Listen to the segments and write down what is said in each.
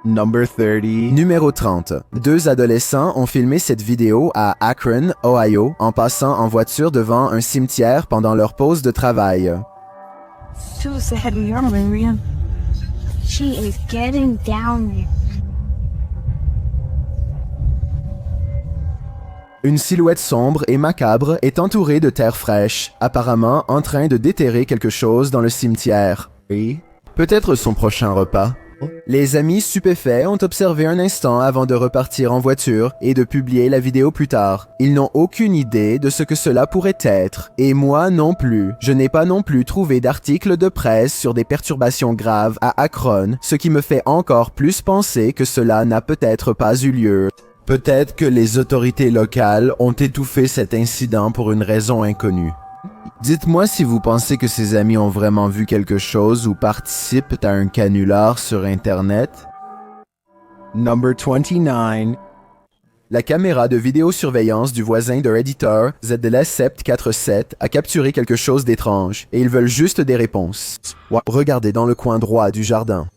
Number 30. Numéro 30. Deux adolescents ont filmé cette vidéo à Akron, Ohio, en passant en voiture devant un cimetière pendant leur pause de travail. So sad, Maria. She is getting down there. Une silhouette sombre et macabre est entourée de terre fraîche, apparemment en train de déterrer quelque chose dans le cimetière. Et peut-être son prochain repas. Les amis stupéfaits ont observé un instant avant de repartir en voiture et de publier la vidéo plus tard. Ils n'ont aucune idée de ce que cela pourrait être. Et moi non plus. Je n'ai pas non plus trouvé d'article de presse sur des perturbations graves à Akron, ce qui me fait encore plus penser que cela n'a peut-être pas eu lieu. Peut-être que les autorités locales ont étouffé cet incident pour une raison inconnue. Dites-moi si vous pensez que ces amis ont vraiment vu quelque chose ou participent à un canular sur Internet. Number 29. La caméra de vidéosurveillance du voisin de Redditor, ZLS747, a capturé quelque chose d'étrange et ils veulent juste des réponses. Regardez dans le coin droit du jardin.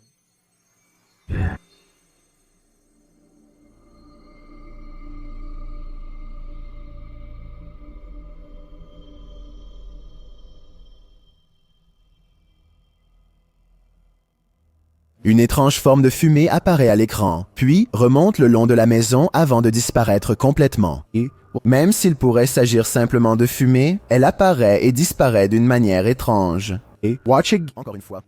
Une étrange forme de fumée apparaît à l'écran, puis remonte le long de la maison avant de disparaître complètement. Et même s'il pourrait s'agir simplement de fumée, elle apparaît et disparaît d'une manière étrange. Et watching encore une fois.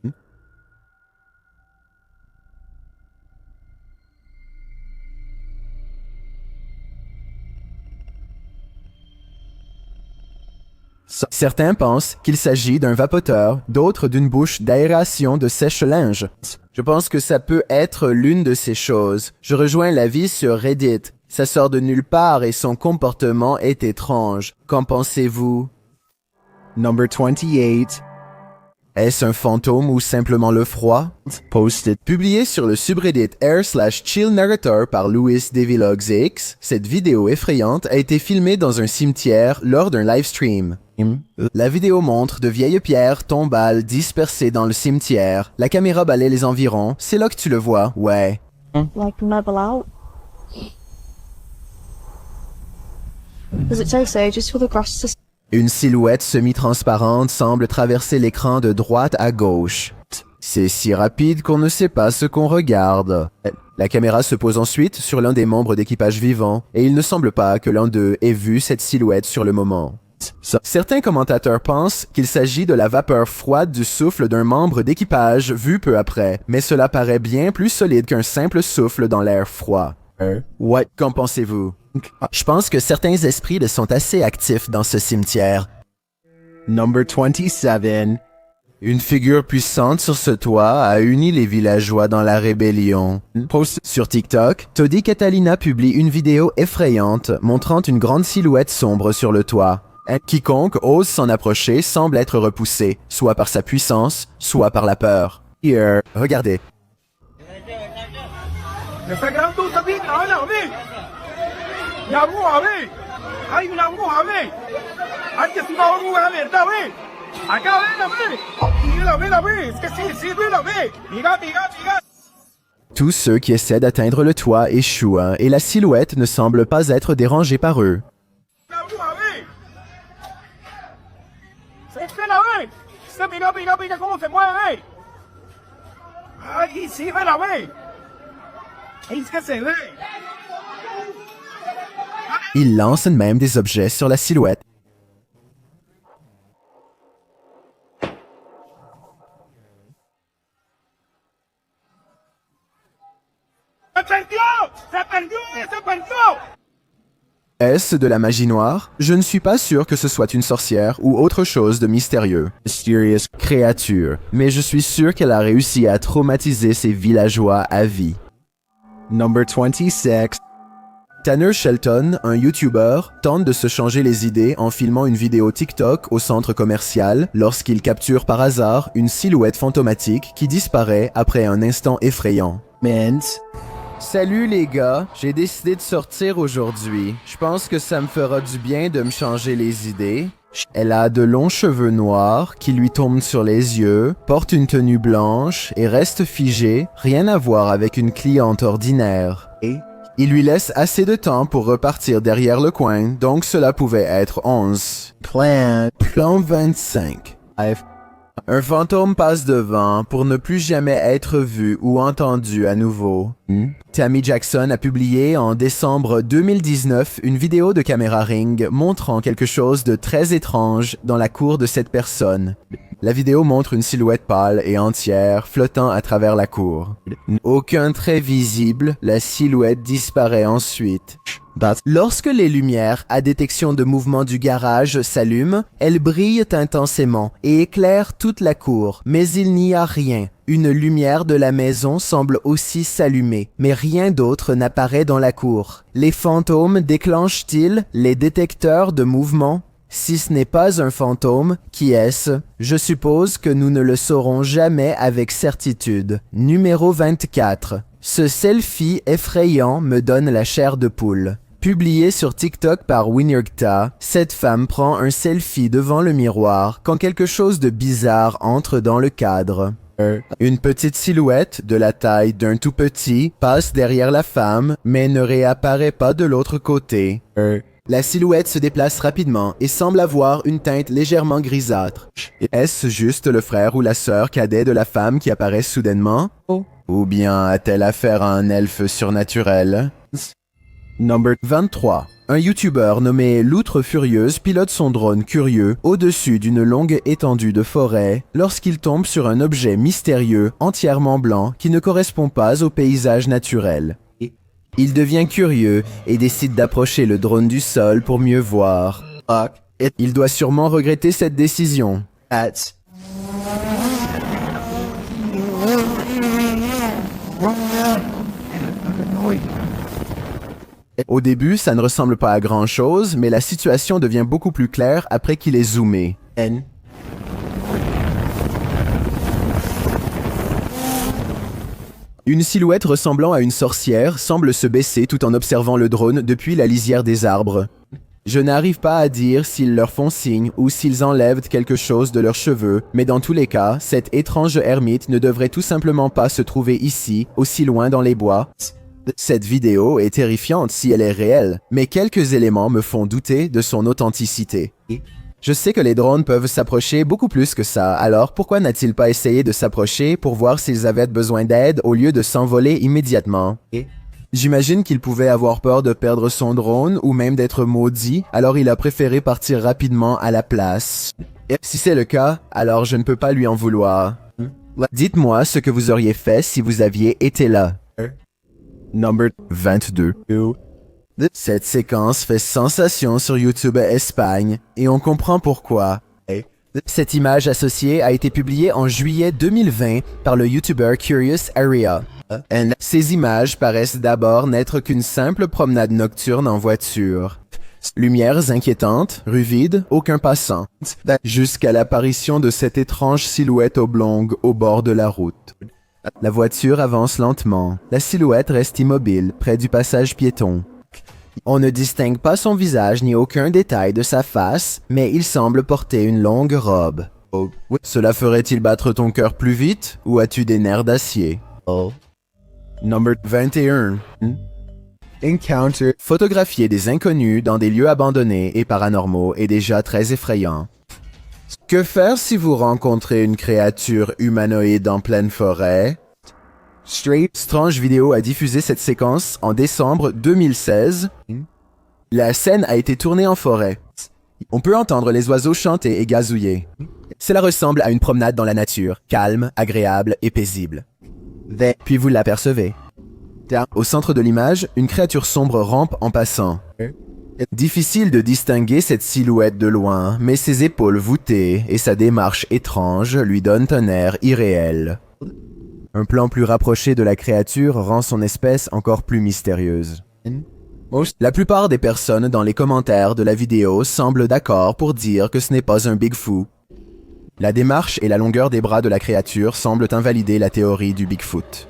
Certains pensent qu'il s'agit d'un vapoteur, d'autres d'une bouche d'aération de sèche-linge. Je pense que ça peut être l'une de ces choses. Je rejoins l'avis sur Reddit. Ça sort de nulle part et son comportement est étrange. Qu'en pensez-vous? Number 28. Est-ce un fantôme ou simplement le froid? Posted. Publié sur le subreddit r/chillnarrator par Louis Devilogs X, cette vidéo effrayante a été filmée dans un cimetière lors d'un livestream. La vidéo montre de vieilles pierres tombales dispersées dans le cimetière. La caméra balaie les environs. C'est là que tu le vois, ouais. Like level out. Does it say so? Just for the grass to... Une silhouette semi-transparente semble traverser l'écran de droite à gauche. C'est si rapide qu'on ne sait pas ce qu'on regarde. La caméra se pose ensuite sur l'un des membres d'équipage vivant, et il ne semble pas que l'un d'eux ait vu cette silhouette sur le moment. Certains commentateurs pensent qu'il s'agit de la vapeur froide du souffle d'un membre d'équipage vu peu après, mais cela paraît bien plus solide qu'un simple souffle dans l'air froid. Ouais, qu'en pensez-vous? Je pense que certains esprits sont assez actifs dans ce cimetière. Number 27. Une figure puissante sur ce toit a uni les villageois dans la rébellion. Sur TikTok, Toddy Catalina publie une vidéo effrayante montrant une grande silhouette sombre sur le toit. Quiconque ose s'en approcher semble être repoussé, soit par sa puissance, soit par la peur. Here, regardez. Tous ceux qui essaient d'atteindre le toit échouent et la silhouette ne semble pas être dérangée par eux. Ils lancent même des objets sur la silhouette. Est-ce de la magie noire? Je ne suis pas sûr que ce soit une sorcière ou autre chose de mystérieux. Mysterious créature. Mais je suis sûr qu'elle a réussi à traumatiser ses villageois à vie. Number 26. Tanner Shelton, un YouTuber, tente de se changer les idées en filmant une vidéo TikTok au centre commercial lorsqu'il capture par hasard une silhouette fantomatique qui disparaît après un instant effrayant. Salut les gars, j'ai décidé de sortir aujourd'hui. Je pense que ça me fera du bien de me changer les idées. Elle a de longs cheveux noirs qui lui tombent sur les yeux, porte une tenue blanche et reste figée, rien à voir avec une cliente ordinaire. Il lui laisse assez de temps pour repartir derrière le coin, donc cela pouvait être 11. Plan 25. Un fantôme passe devant pour ne plus jamais être vu ou entendu à nouveau. Tammy Jackson a publié en décembre 2019 une vidéo de caméra Ring montrant quelque chose de très étrange dans la cour de cette personne. La vidéo montre une silhouette pâle et entière flottant à travers la cour. Aucun trait visible, la silhouette disparaît ensuite. Lorsque les lumières à détection de mouvement du garage s'allument, elles brillent intensément et éclairent toute la cour, mais il n'y a rien. Une lumière de la maison semble aussi s'allumer, mais rien d'autre n'apparaît dans la cour. Les fantômes déclenchent-ils les détecteurs de mouvement? Si ce n'est pas un fantôme, qui est-ce? Je suppose que nous ne le saurons jamais avec certitude. Numéro 24. Ce selfie effrayant me donne la chair de poule. Publié sur TikTok par Winyrgta, cette femme prend un selfie devant le miroir quand quelque chose de bizarre entre dans le cadre. Une petite silhouette de la taille d'un tout petit passe derrière la femme, mais ne réapparaît pas de l'autre côté. La silhouette se déplace rapidement et semble avoir une teinte légèrement grisâtre. Est-ce juste le frère ou la sœur cadet de la femme qui apparaît soudainement? Ou bien a-t-elle affaire à un elfe surnaturel? Number 23. Un YouTuber nommé Loutre Furieuse pilote son drone curieux au-dessus d'une longue étendue de forêt lorsqu'il tombe sur un objet mystérieux entièrement blanc qui ne correspond pas au paysage naturel. Il devient curieux et décide d'approcher le drone du sol pour mieux voir. Il doit sûrement regretter cette décision. Au début, ça ne ressemble pas à grand-chose, mais la situation devient beaucoup plus claire après qu'il est zoomé. Une silhouette ressemblant à une sorcière semble se baisser tout en observant le drone depuis la lisière des arbres. Je n'arrive pas à dire s'ils leur font signe ou s'ils enlèvent quelque chose de leurs cheveux, mais dans tous les cas, cette étrange ermite ne devrait tout simplement pas se trouver ici, aussi loin dans les bois. Cette vidéo est terrifiante si elle est réelle, mais quelques éléments me font douter de son authenticité. Je sais que les drones peuvent s'approcher beaucoup plus que ça, alors pourquoi n'a-t-il pas essayé de s'approcher pour voir s'ils avaient besoin d'aide au lieu de s'envoler immédiatement? J'imagine qu'il pouvait avoir peur de perdre son drone ou même d'être maudit, alors il a préféré partir rapidement à la place. Si c'est le cas, alors je ne peux pas lui en vouloir. Dites-moi ce que vous auriez fait si vous aviez été là. Number 22. Cette séquence fait sensation sur YouTube Espagne et on comprend pourquoi. Cette image associée a été publiée en juillet 2020 par le YouTuber Curious Area. Ces images paraissent d'abord n'être qu'une simple promenade nocturne en voiture. Lumières inquiétantes, rue vide, aucun passant. Jusqu'à l'apparition de cette étrange silhouette oblongue au bord de la route. La voiture avance lentement. La silhouette reste immobile, près du passage piéton. On ne distingue pas son visage ni aucun détail de sa face, mais il semble porter une longue robe. Cela ferait-il battre ton cœur plus vite, ou as-tu des nerfs d'acier? Number 21. Encounter. Photographier des inconnus dans des lieux abandonnés et paranormaux est déjà très effrayant. Que faire si vous rencontrez une créature humanoïde en pleine forêt? Strange Video a diffusé cette séquence en décembre 2016. La scène a été tournée en forêt. On peut entendre les oiseaux chanter et gazouiller. Cela ressemble à une promenade dans la nature, calme, agréable et paisible. Puis vous l'apercevez. Au centre de l'image, une créature sombre rampe en passant. Difficile de distinguer cette silhouette de loin, mais ses épaules voûtées et sa démarche étrange lui donnent un air irréel. Un plan plus rapproché de la créature rend son espèce encore plus mystérieuse. La plupart des personnes dans les commentaires de la vidéo semblent d'accord pour dire que ce n'est pas un Bigfoot. La démarche et la longueur des bras de la créature semblent invalider la théorie du Bigfoot.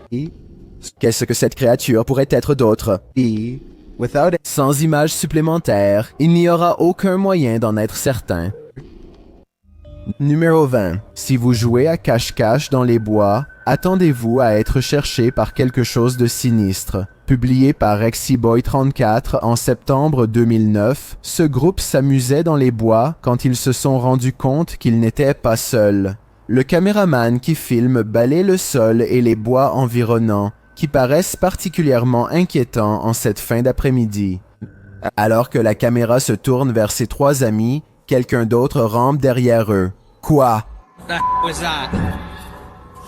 Qu'est-ce que cette créature pourrait être d'autre? Sans images supplémentaires, il n'y aura aucun moyen d'en être certain. Numéro 20. Si vous jouez à cache-cache dans les bois, attendez-vous à être cherché par quelque chose de sinistre. Publié par RexyBoy34 en septembre 2009, ce groupe s'amusait dans les bois quand ils se sont rendus compte qu'ils n'étaient pas seuls. Le caméraman qui filme balaie le sol et les bois environnants, qui paraissent particulièrement inquiétants en cette fin d'après-midi. Alors que la caméra se tourne vers ses trois amis, quelqu'un d'autre rampe derrière eux. Quoi? The was that?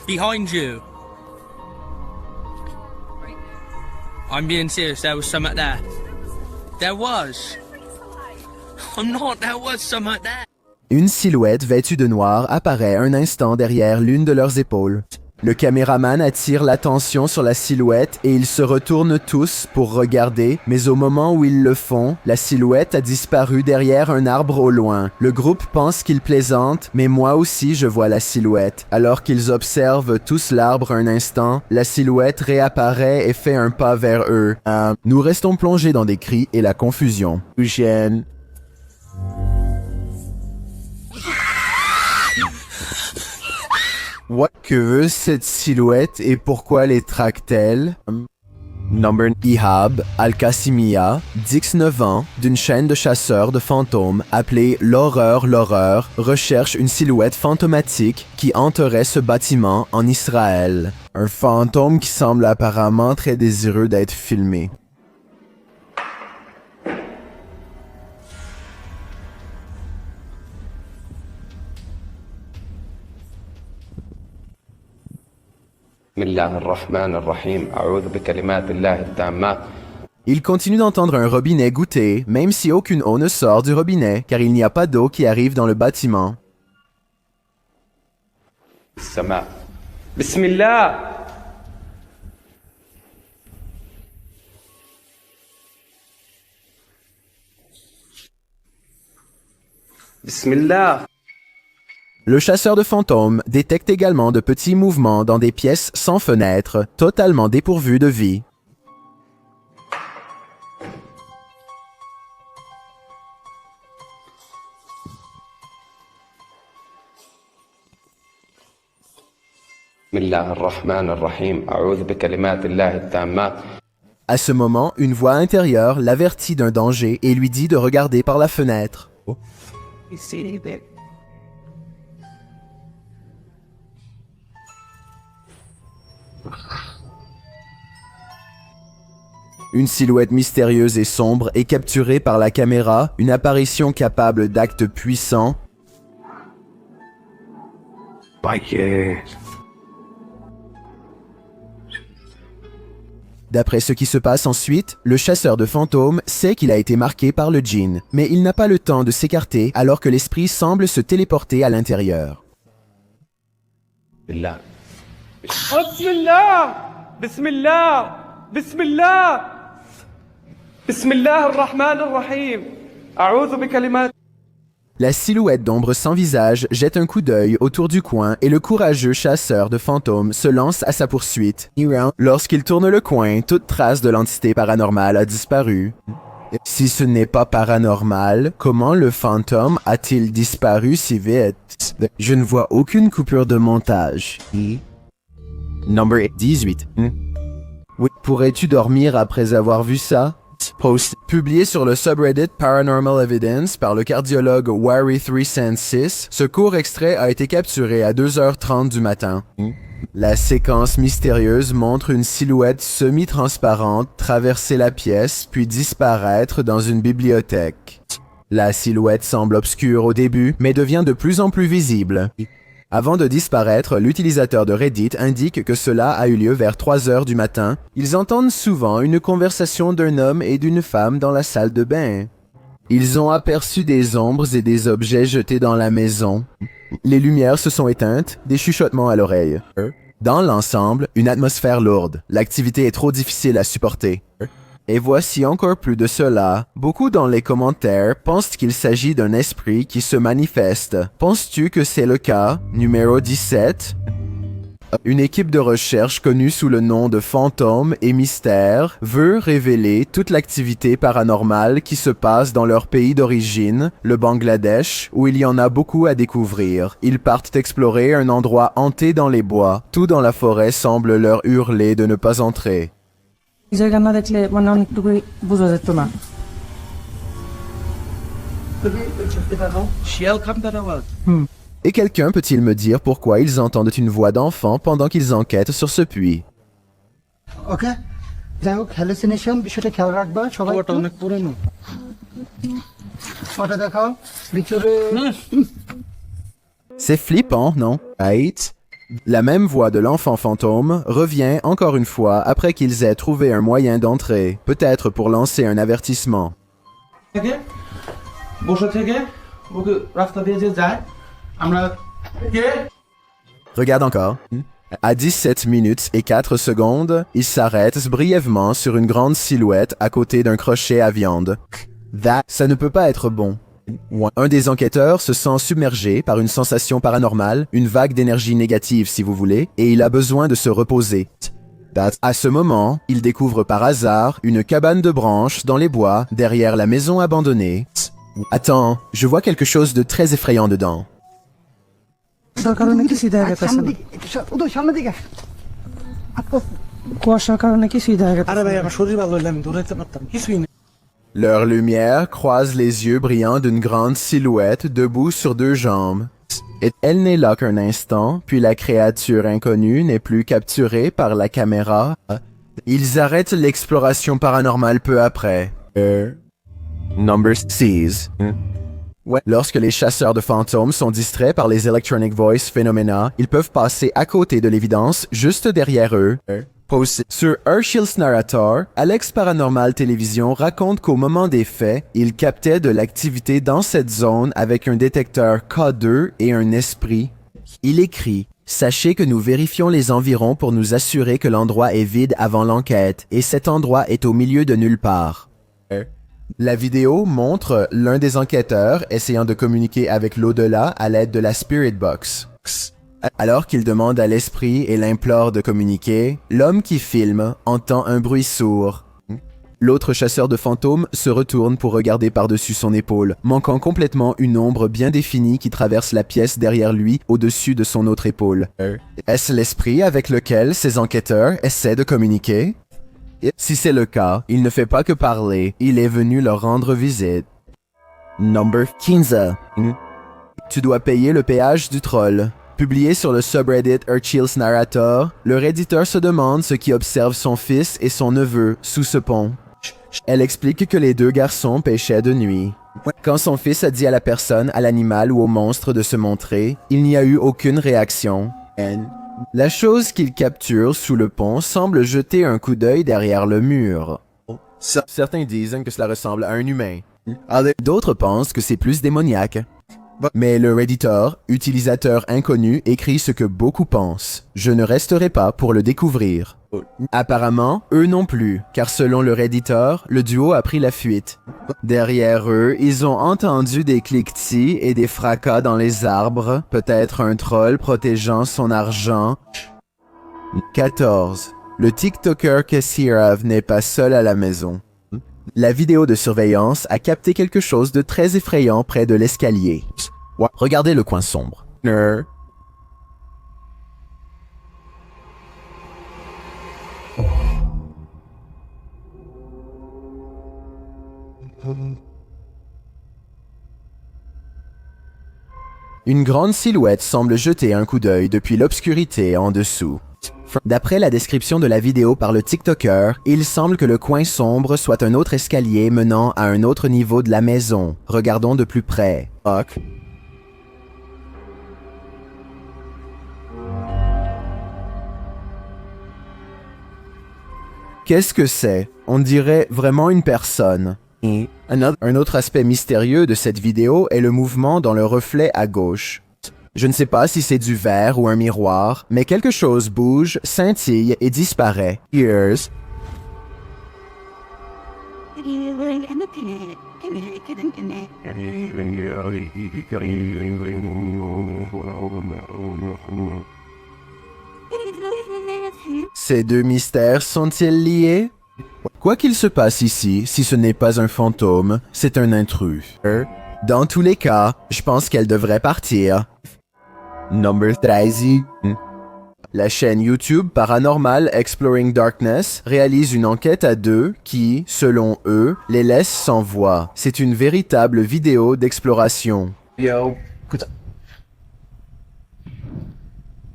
Behind you. I'm being serious, there was something there. There was. I'm not, there was something there. Une silhouette vêtue de noir apparaît un instant derrière l'une de leurs épaules. Le caméraman attire l'attention sur la silhouette et ils se retournent tous pour regarder, mais au moment où ils le font, la silhouette a disparu derrière un arbre au loin. Le groupe pense qu'ils plaisantent, mais moi aussi je vois la silhouette. Alors qu'ils observent tous l'arbre un instant, la silhouette réapparaît et fait un pas vers eux. Nous restons plongés dans des cris et la confusion. Eugène. Que veut cette silhouette et pourquoi les traque-t-elle? Number Ihab Al-Qasimiya, 19 ans, d'une chaîne de chasseurs de fantômes appelée L'Horreur, recherche une silhouette fantomatique qui hanterait ce bâtiment en Israël. Un fantôme qui semble apparemment très désireux d'être filmé. Il continue d'entendre un robinet goûter, même si aucune eau ne sort du robinet, car il n'y a pas d'eau qui arrive dans le bâtiment. Bismillah. Bismillah. Le chasseur de fantômes détecte également de petits mouvements dans des pièces sans fenêtres, totalement dépourvues de vie. À ce moment, une voix intérieure l'avertit d'un danger et lui dit de regarder par la fenêtre. Une silhouette mystérieuse et sombre est capturée par la caméra, une apparition capable d'actes puissants. D'après ce qui se passe ensuite, le chasseur de fantômes sait qu'il a été marqué par le djinn, mais il n'a pas le temps de s'écarter alors que l'esprit semble se téléporter à l'intérieur. Bismillah. Bismillah. Bismillah. Bismillah ar-Rahman ar-Rahim. A'udhu bi kalimat. La silhouette d'ombre sans visage jette un coup d'œil autour du coin et le courageux chasseur de fantômes se lance à sa poursuite. Lorsqu'il tourne le coin, toute trace de l'entité paranormale a disparu. Si ce n'est pas paranormal, comment le fantôme a-t-il disparu si vite? Je ne vois aucune coupure de montage. Number 18. Oui, pourrais-tu dormir après avoir vu ça? Post. Publié sur le subreddit Paranormal Evidence par le cardiologue Wary366, ce court extrait a été capturé à 2h30 du matin. La séquence mystérieuse montre une silhouette semi-transparente traverser la pièce puis disparaître dans une bibliothèque. La silhouette semble obscure au début, mais devient de plus en plus visible. Avant de disparaître, l'utilisateur de Reddit indique que cela a eu lieu vers 3h du matin. Ils entendent souvent une conversation d'un homme et d'une femme dans la salle de bain. Ils ont aperçu des ombres et des objets jetés dans la maison. Les lumières se sont éteintes, des chuchotements à l'oreille. Dans l'ensemble, une atmosphère lourde. L'activité est trop difficile à supporter. Et voici encore plus de cela. Beaucoup dans les commentaires pensent qu'il s'agit d'un esprit qui se manifeste. Penses-tu que c'est le cas? Numéro 17. Une équipe de recherche connue sous le nom de Fantômes et Mystères veut révéler toute l'activité paranormale qui se passe dans leur pays d'origine, le Bangladesh, où il y en a beaucoup à découvrir. Ils partent explorer un endroit hanté dans les bois. Tout dans la forêt semble leur hurler de ne pas entrer. জায়গা না দেখলে মানে অনেকটুকুই বোঝা যেত না Et quelqu'un peut-il me dire pourquoi ils entendent une voix d'enfant pendant qu'ils enquêtent sur ce puits? ওকে যাই হোক হ্যালুসিনেশন বিষয়টা খেয়াল রাখবা সবাই ওটা অনেক পুরনো ফটো দেখাও ভিতরে C'est flippant, non? Right? La même voix de l'enfant fantôme revient encore une fois après qu'ils aient trouvé un moyen d'entrer, peut-être pour lancer un avertissement. থেকে বসে থেকে ওকে রাস্তা দিয়ে যে যায় আমরা কে Regarde encore. À 17 minutes et 4 secondes, ils s'arrêtent brièvement sur une grande silhouette à côté d'un crochet à viande. Ça ne peut pas être bon. Un des enquêteurs se sent submergé par une sensation paranormale, une vague d'énergie négative si vous voulez, et il a besoin de se reposer. À ce moment, il découvre par hasard une cabane de branches dans les bois derrière la maison abandonnée. Attends, je vois quelque chose de très effrayant dedans. কুয়াশার কারণে কিছুই দেখা গেছে সামনের দিকে উদয় সামনের দিকে কুয়াশার কারণে কিছুই দেখা গেছে আরে ভাই আমার শরীর ভালো হইলে আমি দৌড়াইতে পারতাম কিছুই না Leur lumière croise les yeux brillants d'une grande silhouette debout sur deux jambes. Et elle n'est là qu'un instant, puis la créature inconnue n'est plus capturée par la caméra. Ils arrêtent l'exploration paranormale peu après. Number 6. Lorsque les chasseurs de fantômes sont distraits par les Electronic Voice phénomènes, ils peuvent passer à côté de l'évidence juste derrière eux. Sur Herschel's Narrator, Alex Paranormal Télévision raconte qu'au moment des faits, il captait de l'activité dans cette zone avec un détecteur K2 et un esprit. Il écrit « Sachez que nous vérifions les environs pour nous assurer que l'endroit est vide avant l'enquête, et cet endroit est au milieu de nulle part. » La vidéo montre l'un des enquêteurs essayant de communiquer avec l'au-delà à l'aide de la Spirit Box. Alors qu'il demande à l'esprit et l'implore de communiquer, l'homme qui filme entend un bruit sourd. L'autre chasseur de fantômes se retourne pour regarder par-dessus son épaule, manquant complètement une ombre bien définie qui traverse la pièce derrière lui au-dessus de son autre épaule. Est-ce l'esprit avec lequel ces enquêteurs essaient de communiquer? Si c'est le cas, il ne fait pas que parler, il est venu leur rendre visite. Number 15. Tu dois payer le péage du troll. Publié sur le subreddit Herschel's Narrator, le redditeur se demande ce qui observe son fils et son neveu sous ce pont. Elle explique que les deux garçons pêchaient de nuit. Quand son fils a dit à la personne, à l'animal ou au monstre de se montrer, il n'y a eu aucune réaction. La chose qu'il capture sous le pont semble jeter un coup d'œil derrière le mur. Certains disent que cela ressemble à un humain. D'autres pensent que c'est plus démoniaque. Mais le Redditor, utilisateur inconnu, écrit ce que beaucoup pensent. Je ne resterai pas pour le découvrir. Apparemment, eux non plus, car selon le Redditor, le duo a pris la fuite. Derrière eux, ils ont entendu des cliquetis et des fracas dans les arbres, peut-être un troll protégeant son argent. 14. Le TikToker Kassirov n'est pas seul à la maison. La vidéo de surveillance a capté quelque chose de très effrayant près de l'escalier. Regardez le coin sombre. Une grande silhouette semble jeter un coup d'œil depuis l'obscurité en dessous. D'après la description de la vidéo par le TikToker, il semble que le coin sombre soit un autre escalier menant à un autre niveau de la maison. Regardons de plus près. Qu'est-ce que c'est? On dirait vraiment une personne. Un autre aspect mystérieux de cette vidéo est le mouvement dans le reflet à gauche. Je ne sais pas si c'est du verre ou un miroir, mais quelque chose bouge, scintille et disparaît. Ears. Ces deux mystères sont-ils liés? Quoi qu'il se passe ici, si ce n'est pas un fantôme, c'est un intrus. Dans tous les cas, je pense qu'elle devrait partir. Number 13. La chaîne YouTube Paranormal Exploring Darkness réalise une enquête à deux qui, selon eux, les laisse sans voix. C'est une véritable vidéo d'exploration. Yo.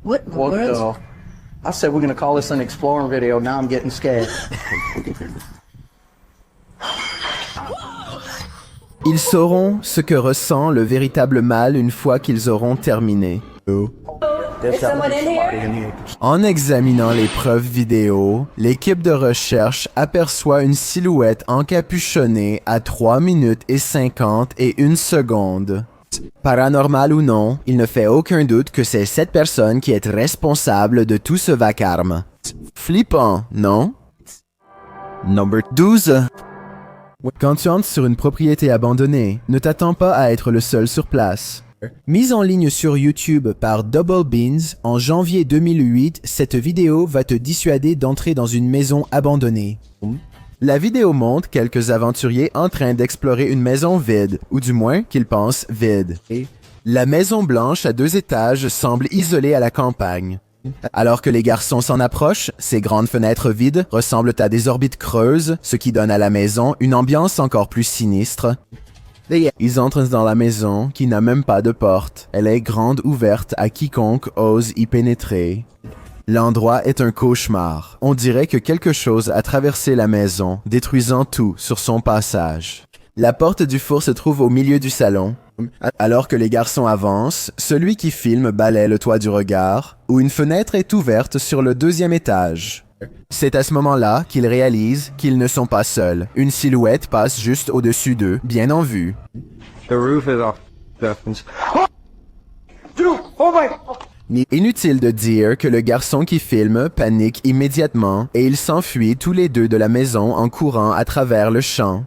What in the world? I said we're gonna call this an exploring video. Now I'm getting scared. Ils sauront ce que ressent le véritable mal une fois qu'ils auront terminé. There's somebody in here. En examinant les preuves vidéo, l'équipe de recherche aperçoit une silhouette encapuchonnée à 3 minutes et 50 et 1 seconde. Paranormal ou non, il ne fait aucun doute que c'est cette personne qui est responsable de tout ce vacarme. Flippant, non? Number 12. Quand tu entres sur une propriété abandonnée, ne t'attends pas à être le seul sur place. Mise en ligne sur YouTube par Double Beans en janvier 2008, cette vidéo va te dissuader d'entrer dans une maison abandonnée. La vidéo montre quelques aventuriers en train d'explorer une maison vide, ou du moins qu'ils pensent vide. La maison blanche à 2 étages semble isolée à la campagne. Alors que les garçons s'en approchent, ces grandes fenêtres vides ressemblent à des orbites creuses, ce qui donne à la maison une ambiance encore plus sinistre. Ils entrent dans la maison qui n'a même pas de porte. Elle est grande ouverte à quiconque ose y pénétrer. L'endroit est un cauchemar. On dirait que quelque chose a traversé la maison, détruisant tout sur son passage. La porte du four se trouve au milieu du salon. Alors que les garçons avancent, celui qui filme balaie le toit du regard, où une fenêtre est ouverte sur le 2e étage. C'est à ce moment-là qu'ils réalisent qu'ils ne sont pas seuls. Une silhouette passe juste au-dessus d'eux, bien en vue. The roof is off. Inutile de dire que le garçon qui filme panique immédiatement et ils s'enfuient tous les deux de la maison en courant à travers le champ.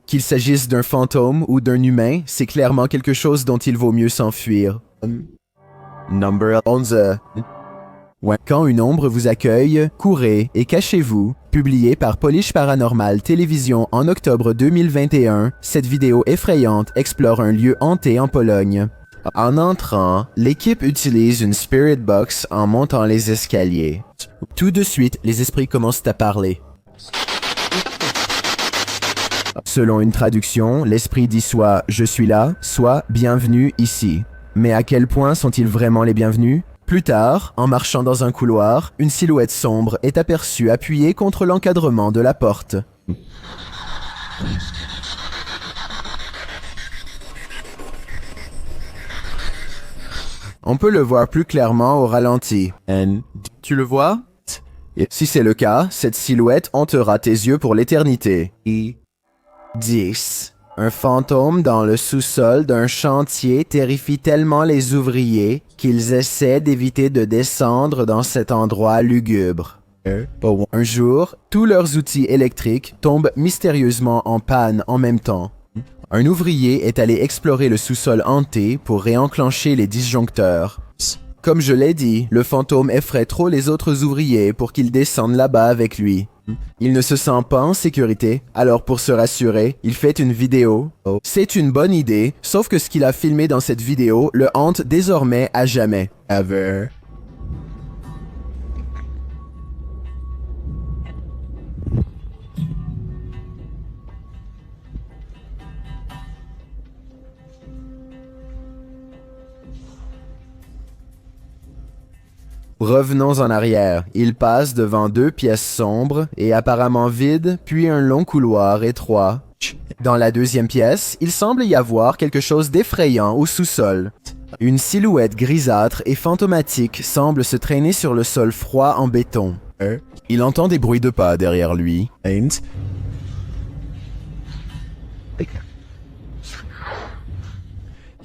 Qu'il s'agisse d'un fantôme ou d'un humain, c'est clairement quelque chose dont il vaut mieux s'enfuir. Number 11. Quand une ombre vous accueille, courez et cachez-vous. Publié par Polish Paranormal Télévision en octobre 2021, cette vidéo effrayante explore un lieu hanté en Pologne. En entrant, l'équipe utilise une spirit box en montant les escaliers. Tout de suite, les esprits commencent à parler. Selon une traduction, l'esprit dit soit « je suis là », soit « bienvenue ici ». Mais à quel point sont-ils vraiment les bienvenus? Plus tard, en marchant dans un couloir, une silhouette sombre est aperçue appuyée contre l'encadrement de la porte. On peut le voir plus clairement au ralenti. Tu le vois? Si c'est le cas, cette silhouette hantera tes yeux pour l'éternité. 10. Un fantôme dans le sous-sol d'un chantier terrifie tellement les ouvriers qu'ils essaient d'éviter de descendre dans cet endroit lugubre. Un jour, tous leurs outils électriques tombent mystérieusement en panne en même temps. Un ouvrier est allé explorer le sous-sol hanté pour réenclencher les disjoncteurs. Comme je l'ai dit, le fantôme effraie trop les autres ouvriers pour qu'ils descendent là-bas avec lui. Il ne se sent pas en sécurité, alors pour se rassurer, il fait une vidéo. C'est une bonne idée, sauf que ce qu'il a filmé dans cette vidéo le hante désormais à jamais. Ever. Revenons en arrière. Il passe devant 2 pièces sombres et apparemment vides, puis un long couloir étroit. Dans la 2e pièce, il semble y avoir quelque chose d'effrayant au sous-sol. Une silhouette grisâtre et fantomatique semble se traîner sur le sol froid en béton. Il entend des bruits de pas derrière lui.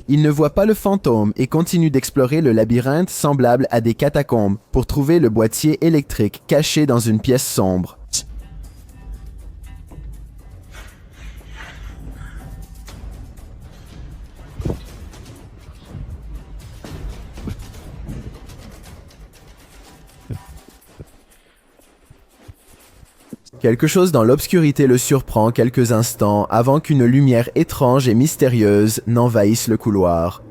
Il ne voit pas le fantôme et continue d'explorer le labyrinthe semblable à des catacombes pour trouver le boîtier électrique caché dans une pièce sombre. Quelque chose dans l'obscurité le surprend quelques instants avant qu'une lumière étrange et mystérieuse n'envahisse le couloir.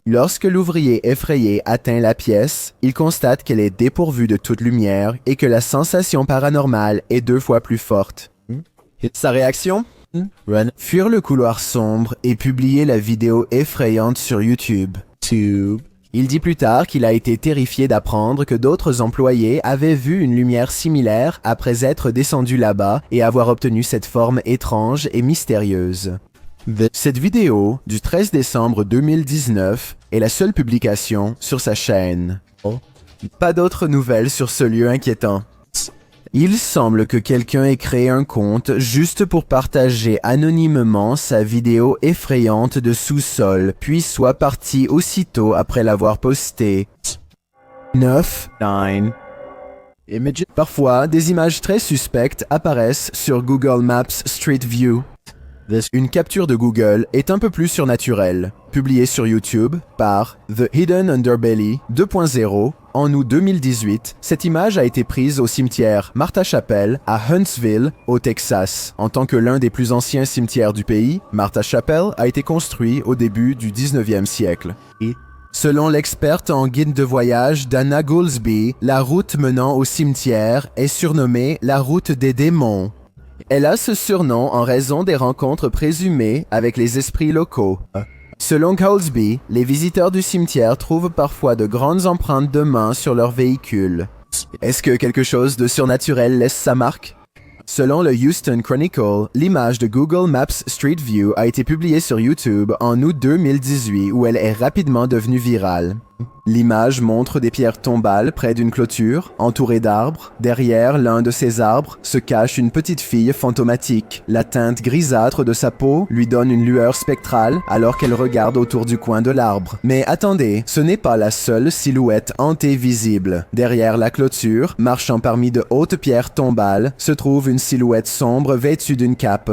Lorsque l'ouvrier effrayé atteint la pièce, il constate qu'elle est dépourvue de toute lumière et que la sensation paranormale est 2 fois plus forte. Sa réaction? Run. Fuir le couloir sombre et publier la vidéo effrayante sur YouTube. Il dit plus tard qu'il a été terrifié d'apprendre que d'autres employés avaient vu une lumière similaire après être descendus là-bas et avoir obtenu cette forme étrange et mystérieuse. Cette vidéo, du 13 décembre 2019, est la seule publication sur sa chaîne. Pas d'autres nouvelles sur ce lieu inquiétant. Il semble que quelqu'un ait créé un compte juste pour partager anonymement sa vidéo effrayante de sous-sol, puis soit parti aussitôt après l'avoir postée. 9. Parfois, des images très suspectes apparaissent sur Google Maps Street View. Une capture de Google est un peu plus surnaturelle, publiée sur YouTube par The Hidden Underbelly 2.0 en août 2018. Cette image a été prise au cimetière Martha Chapel à Huntsville, au Texas. En tant que l'un des plus anciens cimetières du pays, Martha Chapel a été construit au début du 19e siècle. Selon l'experte en guide de voyage Dana Goolsbee, la route menant au cimetière est surnommée la route des démons. Elle a ce surnom en raison des rencontres présumées avec les esprits locaux. Selon Goolsbee, les visiteurs du cimetière trouvent parfois de grandes empreintes de mains sur leurs véhicules. Est-ce que quelque chose de surnaturel laisse sa marque? Selon le Houston Chronicle, l'image de Google Maps Street View a été publiée sur YouTube en août 2018 où elle est rapidement devenue virale. L'image montre des pierres tombales près d'une clôture, entourée d'arbres. Derrière l'un de ces arbres se cache une petite fille fantomatique. La teinte grisâtre de sa peau lui donne une lueur spectrale alors qu'elle regarde autour du coin de l'arbre. Mais attendez, ce n'est pas la seule silhouette hantée visible. Derrière la clôture, marchant parmi de hautes pierres tombales, se trouve une silhouette sombre vêtue d'une cape.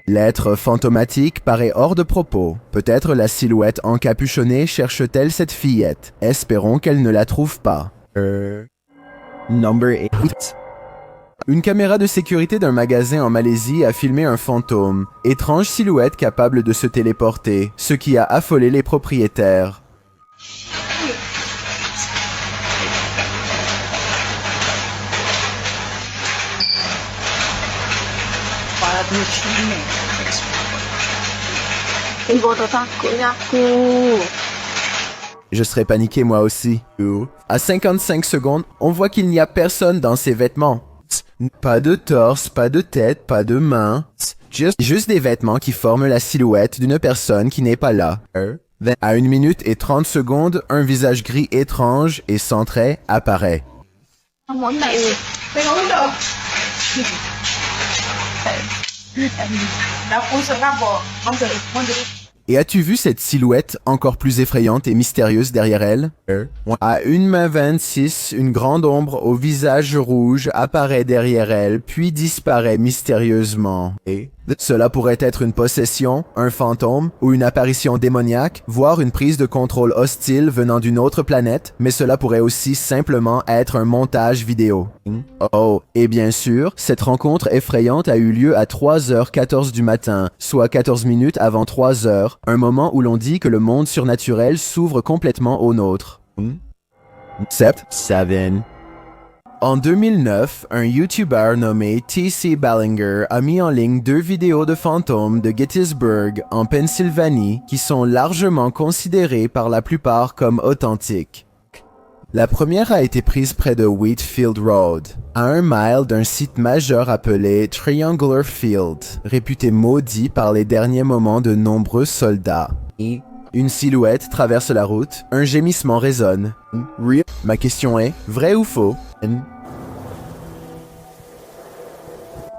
L'être fantomatique paraît hors de propos. Peut-être la silhouette encapuchonnée cherche-t-elle cette fillette. Espérons qu'elle ne la trouve pas. Number 8. Une caméra de sécurité d'un magasin en Malaisie a filmé un fantôme, étrange silhouette capable de se téléporter, ce qui a affolé les propriétaires. Je serais paniqué moi aussi. À 55 secondes, on voit qu'il n'y a personne dans ses vêtements. Pas de torse, pas de tête, pas de main. Juste des vêtements qui forment la silhouette d'une personne qui n'est pas là. À 1 minute et 30 secondes, un visage gris étrange et sans traits apparaît. Et as-tu vu cette silhouette encore plus effrayante et mystérieuse derrière elle? À 1h26, une grande ombre au visage rouge apparaît derrière elle, puis disparaît mystérieusement. Cela pourrait être une possession, un fantôme ou une apparition démoniaque, voire une prise de contrôle hostile venant d'une autre planète, mais cela pourrait aussi simplement être un montage vidéo. Oh, et bien sûr, cette rencontre effrayante a eu lieu à 3h14 du matin, soit 14 minutes avant 3h, un moment où l'on dit que le monde surnaturel s'ouvre complètement au nôtre. 7. En 2009, un YouTuber nommé T.C. Ballinger a mis en ligne 2 vidéos de fantômes de Gettysburg, en Pennsylvanie, qui sont largement considérées par la plupart comme authentiques. La première a été prise près de Wheatfield Road, à 1 mile d'un site majeur appelé Triangular Field, réputé maudit par les derniers moments de nombreux soldats. Une silhouette traverse la route, un gémissement résonne. Ma question est, vrai ou faux?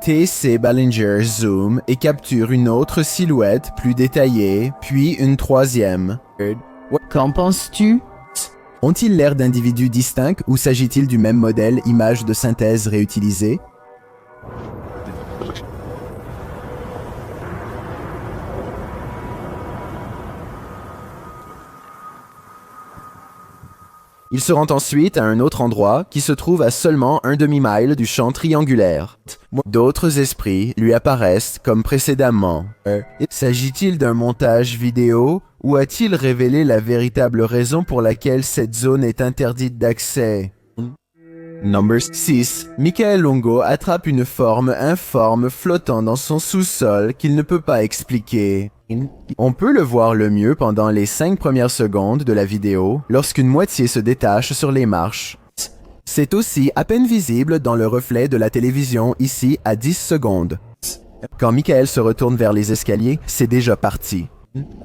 T.C. Ballinger zoom et capture une autre silhouette plus détaillée, puis une troisième. Qu'en penses-tu? Ont-ils l'air d'individus distincts ou s'agit-il du même modèle image de synthèse réutilisée? Ils se rendent ensuite à un autre endroit qui se trouve à seulement un demi-mile du champ triangulaire. D'autres esprits lui apparaissent comme précédemment. S'agit-il d'un montage vidéo ou a-t-il révélé la véritable raison pour laquelle cette zone est interdite d'accès? Number 6. Michael Longo attrape une forme informe flottant dans son sous-sol qu'il ne peut pas expliquer. On peut le voir le mieux pendant les 5 premières secondes de la vidéo lorsqu'une moitié se détache sur les marches. C'est aussi à peine visible dans le reflet de la télévision ici à 10 secondes. Quand Michael se retourne vers les escaliers, c'est déjà parti.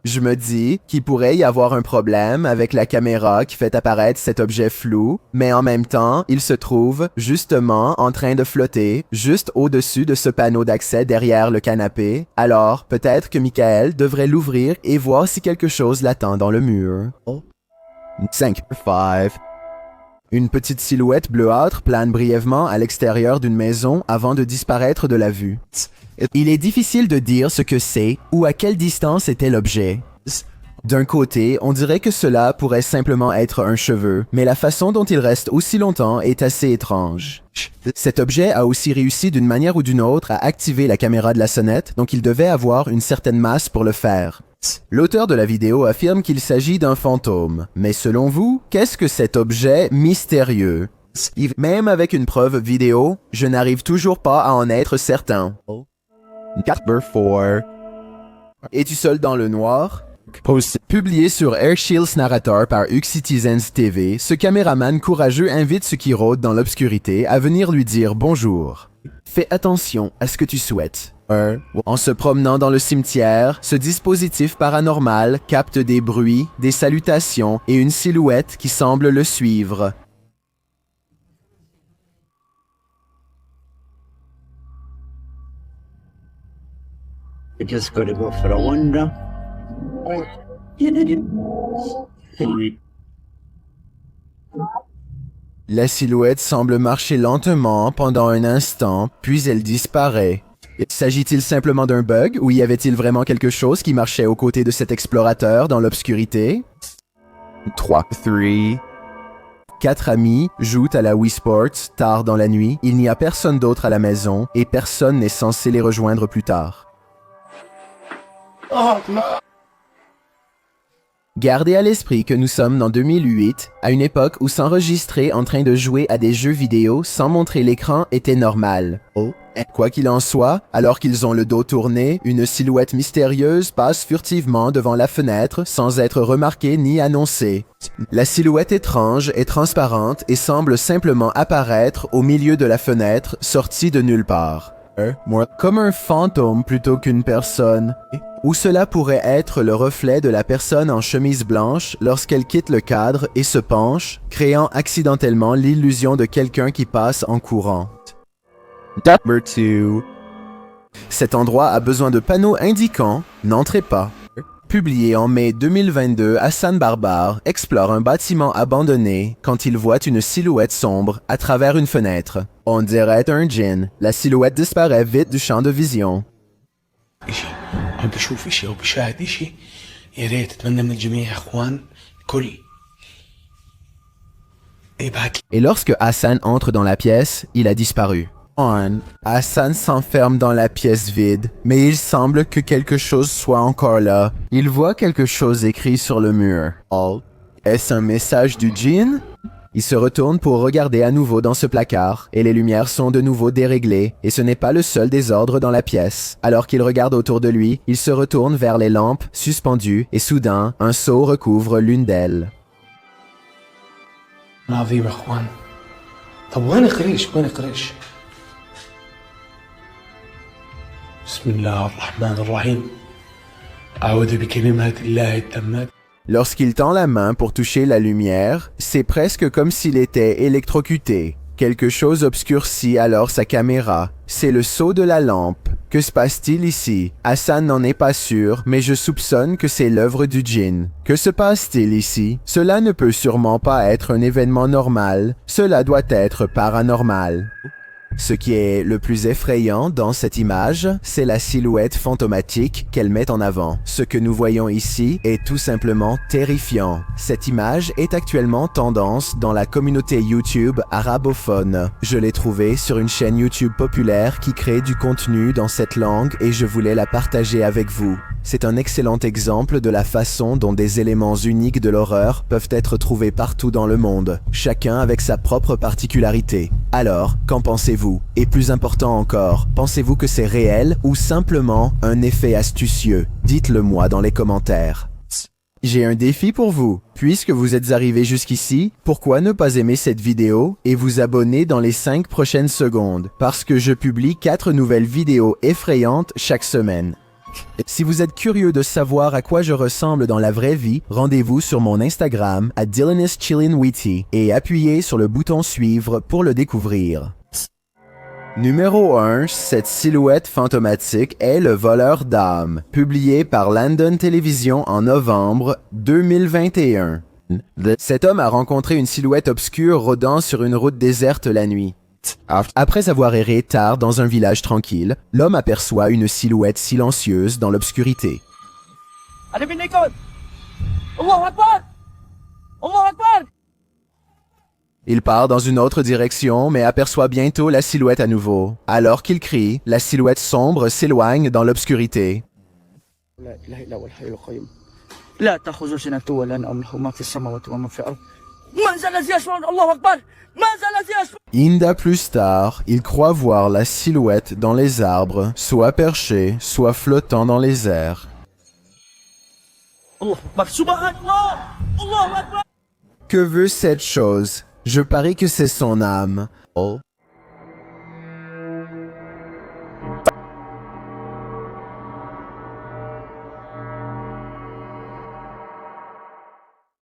Je me dis qu'il pourrait y avoir un problème avec la caméra qui fait apparaître cet objet flou, mais en même temps, il se trouve justement en train de flotter juste au-dessus de ce panneau d'accès derrière le canapé. Alors, peut-être que Michael devrait l'ouvrir et voir si quelque chose l'attend dans le mur. 5. Une petite silhouette bleuâtre plane brièvement à l'extérieur d'une maison avant de disparaître de la vue. Il est difficile de dire ce que c'est ou à quelle distance était l'objet. D'un côté, on dirait que cela pourrait simplement être un cheveu, mais la façon dont il reste aussi longtemps est assez étrange. Cet objet a aussi réussi d'une manière ou d'une autre à activer la caméra de la sonnette, donc il devait avoir une certaine masse pour le faire. L'auteur de la vidéo affirme qu'il s'agit d'un fantôme, mais selon vous, qu'est-ce que cet objet mystérieux? Même avec une preuve vidéo, je n'arrive toujours pas à en être certain. 4. Es-tu seul dans le noir? Publié sur Airshield's Narrator par Citizens TV, ce caméraman courageux invite ceux qui rôdent dans l'obscurité à venir lui dire bonjour. Fais attention à ce que tu souhaites. En se promenant dans le cimetière, ce dispositif paranormal capte des bruits, des salutations et une silhouette qui semble le suivre. I just gotta go for a wander. La silhouette semble marcher lentement pendant un instant, puis elle disparaît. S'agit-il simplement d'un bug ou y avait-il vraiment quelque chose qui marchait aux côtés de cet explorateur dans l'obscurité? 3. 4 amis jouent à la Wii Sports tard dans la nuit. Il n'y a personne d'autre à la maison et personne n'est censé les rejoindre plus tard. Gardez à l'esprit que nous sommes dans 2008, à une époque où s'enregistrer en train de jouer à des jeux vidéo sans montrer l'écran était normal. Quoi qu'il en soit, alors qu'ils ont le dos tourné, une silhouette mystérieuse passe furtivement devant la fenêtre sans être remarquée ni annoncée. La silhouette étrange est transparente et semble simplement apparaître au milieu de la fenêtre, sortie de nulle part. Comme un fantôme plutôt qu'une personne. Ou cela pourrait être le reflet de la personne en chemise blanche lorsqu'elle quitte le cadre et se penche, créant accidentellement l'illusion de quelqu'un qui passe en courant. 2. Cet endroit a besoin de panneaux indiquant « N'entrez pas ». Publié en mai 2022, Hassan Barbar explore un bâtiment abandonné quand il voit une silhouette sombre à travers une fenêtre. On dirait un djinn. La silhouette disparaît vite du champ de vision. Et lorsque Hassan entre dans la pièce, il a disparu. Hassan s'enferme dans la pièce vide, mais il semble que quelque chose soit encore là. Il voit quelque chose écrit sur le mur. Est-ce un message du djinn? Il se retourne pour regarder à nouveau dans ce placard, et les lumières sont de nouveau déréglées, et ce n'est pas le seul désordre dans la pièce. Alors qu'il regarde autour de lui, il se retourne vers les lampes suspendues, et soudain, un seau recouvre l'une d'elles. Lorsqu'il tend la main pour toucher la lumière, c'est presque comme s'il était électrocuté. Quelque chose obscurcit alors sa caméra. C'est le seau de la lampe. Que se passe-t-il ici? Hassan n'en est pas sûr, mais je soupçonne que c'est l'œuvre du djinn. Que se passe-t-il ici? Cela ne peut sûrement pas être un événement normal. Cela doit être paranormal. Ce qui est le plus effrayant dans cette image, c'est la silhouette fantomatique qu'elle met en avant. Ce que nous voyons ici est tout simplement terrifiant. Cette image est actuellement tendance dans la communauté YouTube arabophone. Je l'ai trouvée sur une chaîne YouTube populaire qui crée du contenu dans cette langue et je voulais la partager avec vous. C'est un excellent exemple de la façon dont des éléments uniques de l'horreur peuvent être trouvés partout dans le monde, chacun avec sa propre particularité. Alors, qu'en pensez-vous? Et plus important encore, pensez-vous que c'est réel ou simplement un effet astucieux? Dites-le moi dans les commentaires. J'ai un défi pour vous. Puisque vous êtes arrivé jusqu'ici, pourquoi ne pas aimer cette vidéo et vous abonner dans les 5 prochaines secondes? Parce que je publie 4 nouvelles vidéos effrayantes chaque semaine. Si vous êtes curieux de savoir à quoi je ressemble dans la vraie vie, rendez-vous sur mon Instagram à DylanIsChillinWitty et appuyez sur le bouton suivre pour le découvrir. Numéro 1, cette silhouette fantomatique est le voleur d'âmes, publié par London Television en novembre 2021. Cet homme a rencontré une silhouette obscure rôdant sur une route déserte la nuit. Après avoir erré tard dans un village tranquille, l'homme aperçoit une silhouette silencieuse dans l'obscurité. Il part dans une autre direction, mais aperçoit bientôt la silhouette à nouveau. Alors qu'il crie, la silhouette sombre s'éloigne dans l'obscurité. Inda plus tard, il croit voir la silhouette dans les arbres, soit perchée, soit flottant dans les airs. Que veut cette chose? Je parie que c'est son âme. Oh.